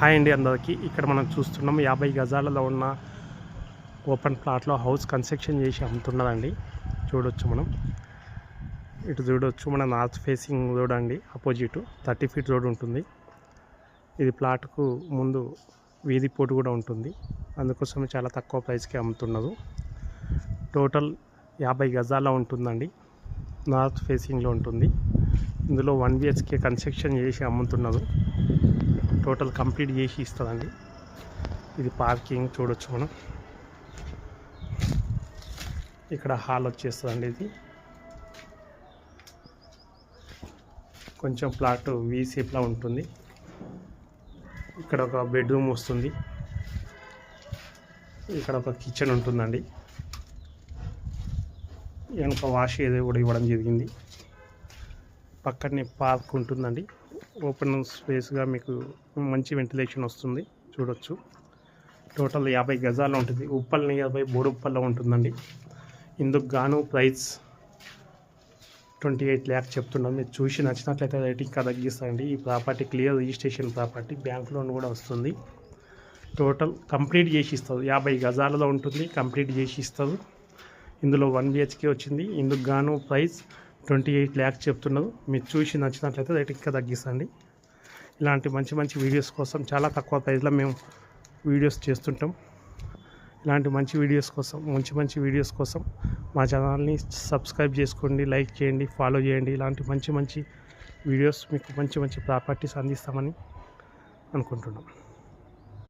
Hi అండి అందరికీ. ఇక్కడ మనం చూస్తున్నాం 50 గజాలలో ఉన్న ఓపెన్ ప్లాట్లో హౌస్ కన్స్ట్రక్షన్ చేసి అమ్ముతున్నదండి. చూడొచ్చు మనం, ఇటు చూడొచ్చు మన నార్త్ ఫేసింగ్ రోడ్ అండి. అపోజిట్ 30 ఫీట్ రోడ్ ఉంటుంది. ఇది ప్లాట్కు ముందు వీధి పోటు కూడా ఉంటుంది. అందుకోసమే చాలా తక్కువ ప్రైస్కి అమ్ముతున్నారు. టోటల్ 50 గజాల ఉంటుందండి. నార్త్ ఫేసింగ్లో ఉంటుంది. ఇందులో 1 BHK కన్స్ట్రక్షన్ చేసి అమ్ముతున్నారు. టోటల్ కంప్లీట్ చేసి ఇస్తుందండి. ఇది పార్కింగ్ చూడొచ్చు మనం. ఇక్కడ హాల్ వచ్చేస్తుందండి. ఇది కొంచెం ప్లాట్ వీ షేప్లా ఉంటుంది. ఇక్కడ ఒక బెడ్రూమ్ వస్తుంది. ఇక్కడ ఒక కిచెన్ ఉంటుందండి. వెనుక వాష్ ఏదో కూడా ఇవ్వడం జరిగింది. పక్కనే పార్క్ ఉంటుందండి. ఓపెన్ స్పేస్గా మీకు మంచి వెంటిలేషన్ వస్తుంది. చూడొచ్చు. టోటల్ 50 గజాల్లో ఉంటుంది. ఉప్పల్ నియర్ బై బోడుప్పల్లో ఉంటుందండి. ఇందుకు గాను ప్రైస్ 28 lakhs చెప్తున్నాం. మీరు చూసి నచ్చినట్లయితే రేటింగ్ తగ్గిస్తారండి. ఈ property clear registration property, bank loan కూడా వస్తుంది. టోటల్ కంప్లీట్ చేసి ఇస్తారు. 50 గజాలలో ఉంటుంది. కంప్లీట్ చేసి ఇస్తారు. ఇందులో 1 BHK వచ్చింది. ఇందుకు గాను ప్రైస్ 28 lakhs చెప్తున్నారు. మీరు చూసి నచ్చినట్లయితే రేటింగ్ తగ్గిస్తాండి. ఇలాంటి మంచి మంచి వీడియోస్ కోసం చాలా తక్కువ ప్రైస్లో మేము వీడియోస్ చేస్తుంటాం. ఇలాంటి మంచి వీడియోస్ కోసం మా ఛానల్ని సబ్స్క్రైబ్ చేసుకోండి, లైక్ చేయండి, ఫాలో చేయండి. ఇలాంటి మంచి వీడియోస్ మీకు మంచి ప్రాపర్టీస్ అందిస్తామని అనుకుంటున్నాం.